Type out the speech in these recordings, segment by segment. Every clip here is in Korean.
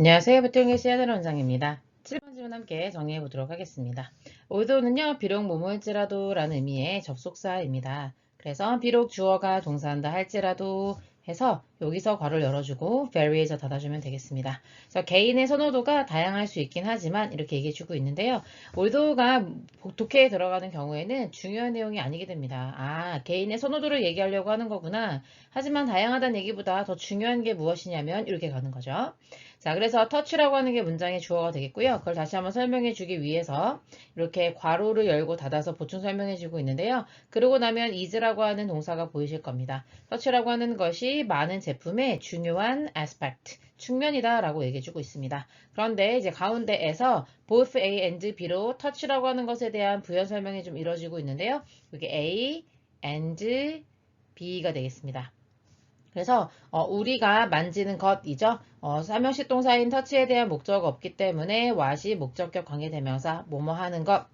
안녕하세요. 부통의 시아들 원장입니다. 7번 질문 함께 정리해 보도록 하겠습니다. although는요, 비록 뭐뭐일지라도 라는 의미의 접속사입니다. 그래서 비록 주어가 동사한다 할지라도 해서 여기서 괄호를 열어주고 very에서 닫아주면 되겠습니다. 그래서 개인의 선호도가 다양할 수 있긴 하지만 이렇게 얘기해주고 있는데요. although가 독해에 들어가는 경우에는 중요한 내용이 아니게 됩니다. 개인의 선호도를 얘기하려고 하는 거구나. 하지만 다양하다는 얘기보다 더 중요한 게 무엇이냐면 이렇게 가는 거죠. 자, 그래서 touch라고 하는 게 문장의 주어가 되겠고요. 그걸 다시 한번 설명해 주기 위해서 이렇게 괄호를 열고 닫아서 보충 설명해 주고 있는데요. 그러고 나면 is라고 하는 동사가 보이실 겁니다. touch라고 하는 것이 많은 제품의 중요한 aspect, 측면이다 라고 얘기해 주고 있습니다. 그런데 이제 가운데에서 both A and B로 touch라고 하는 것에 대한 부연 설명이 좀 이루어지고 있는데요. 이게 A and B가 되겠습니다. 그래서 우리가 만지는 것이죠. 삼형식 동사인 터치에 대한 목적어가 없기 때문에 what이 목적격 관계대명사 뭐뭐 하는 것.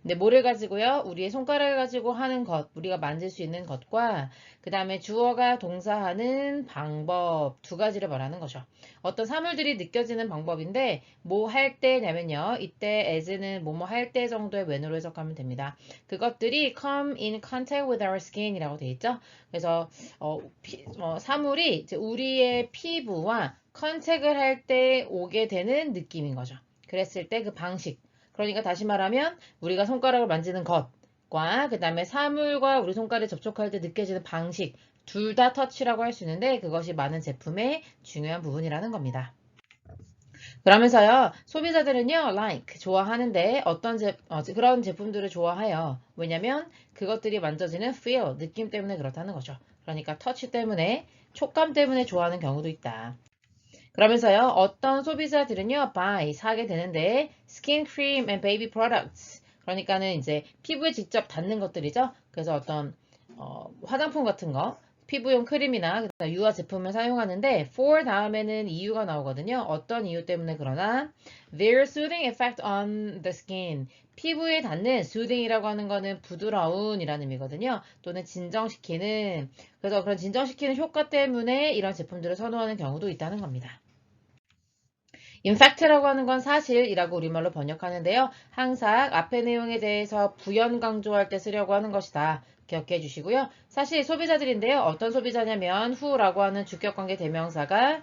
근데 뭐를 가지고요? 우리의 손가락을 가지고 하는 것, 우리가 만질 수 있는 것과 그 다음에 주어가 동사하는 방법 두 가지를 말하는 거죠. 어떤 사물들이 느껴지는 방법인데 뭐 할 때냐면요. 이때 as는 뭐뭐 할 때 정도의 when으로 해석하면 됩니다. 그것들이 come in contact with our skin이라고 돼 있죠. 그래서 사물이 이제 우리의 피부와 컨택을 할 때 오게 되는 느낌인 거죠. 그랬을 때 그 방식. 그러니까 다시 말하면 우리가 손가락을 만지는 것과 그 다음에 사물과 우리 손가락이 접촉할 때 느껴지는 방식 둘 다 터치라고 할 수 있는데 그것이 많은 제품의 중요한 부분이라는 겁니다. 그러면서요, 소비자들은요, like, 좋아하는데 그런 제품들을 좋아해요. 왜냐면 그것들이 만져지는 feel, 느낌 때문에 그렇다는 거죠. 그러니까 touch 때문에, 촉감 때문에 좋아하는 경우도 있다. 그러면서요, 어떤 소비자들은요, buy, 사게 되는데, skin cream and baby products. 그러니까는 이제 피부에 직접 닿는 것들이죠. 그래서 어떤, 화장품 같은 거, 피부용 크림이나 그다음 유화 제품을 사용하는데, for 다음에는 이유가 나오거든요. 어떤 이유 때문에 그러나, their soothing effect on the skin. 피부에 닿는 soothing이라고 하는 거는 부드러운이라는 의미거든요. 또는 진정시키는, 그래서 그런 진정시키는 효과 때문에 이런 제품들을 선호하는 경우도 있다는 겁니다. In fact라고 하는 건 사실이라고 우리말로 번역하는데요. 항상 앞의 내용에 대해서 부연 강조할 때 쓰려고 하는 것이다. 기억해 주시고요. 사실 소비자들인데요. 어떤 소비자냐면 who라고 하는 주격관계 대명사가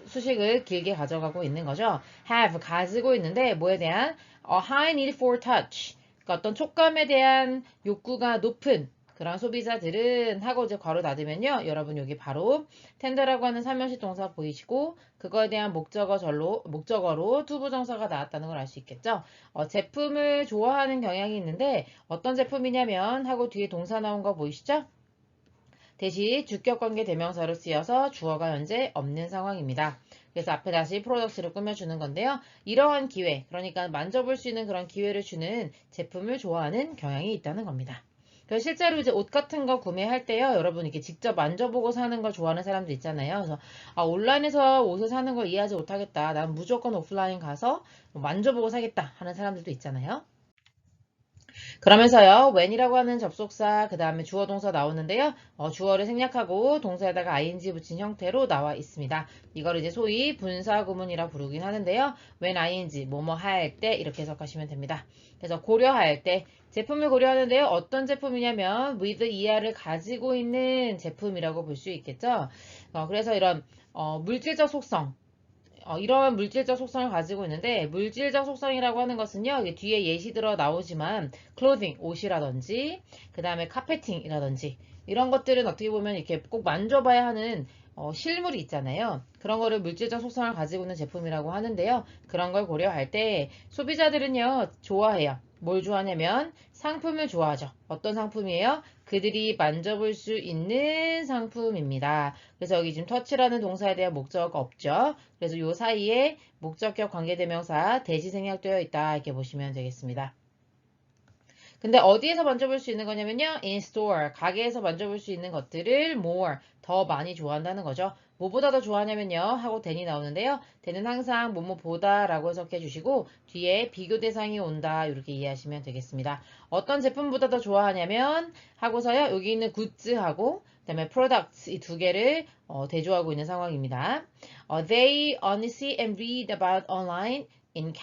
수식을 길게 가져가고 있는 거죠. have 가지고 있는데 뭐에 대한 high need for touch. 그러니까 어떤 촉감에 대한 욕구가 높은 그런 소비자들은 하고 이제 괄호 닫으면요. 여러분 여기 바로 텐더라고 하는 삼형식 동사 보이시고 그거에 대한 목적어로 투부정사가 나왔다는 걸 알 수 있겠죠. 제품을 좋아하는 경향이 있는데 어떤 제품이냐면 하고 뒤에 동사 나온 거 보이시죠? 대신 주격관계 대명사로 쓰여서 주어가 현재 없는 상황입니다. 그래서 앞에 다시 프로덕트를 꾸며주는 건데요. 이러한 기회, 그러니까 만져볼 수 있는 그런 기회를 주는 제품을 좋아하는 경향이 있다는 겁니다. 그래서 실제로 이제 옷 같은 거 구매할 때요, 여러분 이렇게 직접 만져보고 사는 걸 좋아하는 사람들 있잖아요. 그래서 온라인에서 옷을 사는 걸 이해하지 못하겠다. 난 무조건 오프라인 가서 만져보고 사겠다 하는 사람들도 있잖아요. 그러면서요, when이라고 하는 접속사, 그 다음에 주어 동사 나오는데요. 주어를 생략하고 동사에다가 ing 붙인 형태로 나와 있습니다. 이걸 이제 소위 분사구문이라 부르긴 하는데요. when ing, 뭐뭐 할 때 이렇게 해석하시면 됩니다. 그래서 고려할 때, 제품을 고려하는데요. 어떤 제품이냐면 with ER을 가지고 있는 제품이라고 볼 수 있겠죠. 그래서 이런 물질적 속성, 이런 물질적 속성을 가지고 있는데 물질적 속성이라고 하는 것은요. 이게 뒤에 예시 들어 나오지만 clothing, 옷이라든지 그 다음에 카페팅이라든지 이런 것들은 어떻게 보면 이렇게 꼭 만져봐야 하는 실물이 있잖아요. 그런 거를 물질적 속성을 가지고 있는 제품이라고 하는데요. 그런 걸 고려할 때 소비자들은요. 좋아해요. 뭘 좋아하냐면 상품을 좋아하죠. 어떤 상품이에요? 그들이 만져볼 수 있는 상품입니다. 그래서 여기 지금 터치라는 동사에 대한 목적어가 없죠. 그래서 요 사이에 목적격 관계대명사 대시 생략되어 있다 이렇게 보시면 되겠습니다. 근데 어디에서 만져볼 수 있는 거냐면요. in store, 가게에서 만져볼 수 있는 것들을 more, 더 많이 좋아한다는 거죠. 뭐보다 더 좋아하냐면요. 하고 than이 나오는데요. than은 항상 뭐뭐보다 라고 해석해 주시고 뒤에 비교 대상이 온다 이렇게 이해하시면 되겠습니다. 어떤 제품보다 더 좋아하냐면 하고서요. 여기 있는 굿즈하고 그다음에 products 이 두 개를 대조하고 있는 상황입니다. They only see and read about online in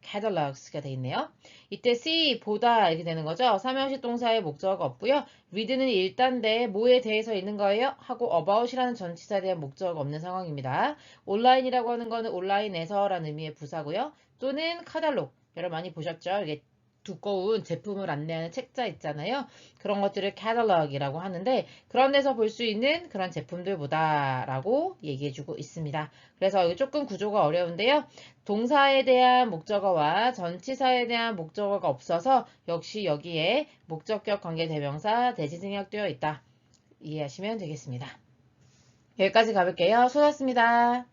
catalogs가 돼 있네요. 이때 see 보다 이렇게 되는 거죠. 삼형식 동사의 목적어가 없고요. read는 일단데 뭐에 대해서 읽는 거예요? 하고 about이라는 전치사에 대한 목적어가 없는 상황입니다. 온라인이라고 하는 거는 온라인에서라는 의미의 부사고요. 또는 카탈로그 여러분 많이 보셨죠? 이게 두꺼운 제품을 안내하는 책자 있잖아요. 그런 것들을 catalog이라고 하는데 그런 데서 볼 수 있는 그런 제품들보다라고 얘기해주고 있습니다. 그래서 이거 조금 구조가 어려운데요. 동사에 대한 목적어와 전치사에 대한 목적어가 없어서 역시 여기에 목적격 관계대명사 대신 생략되어 있다. 이해하시면 되겠습니다. 여기까지 가볼게요. 수고하셨습니다.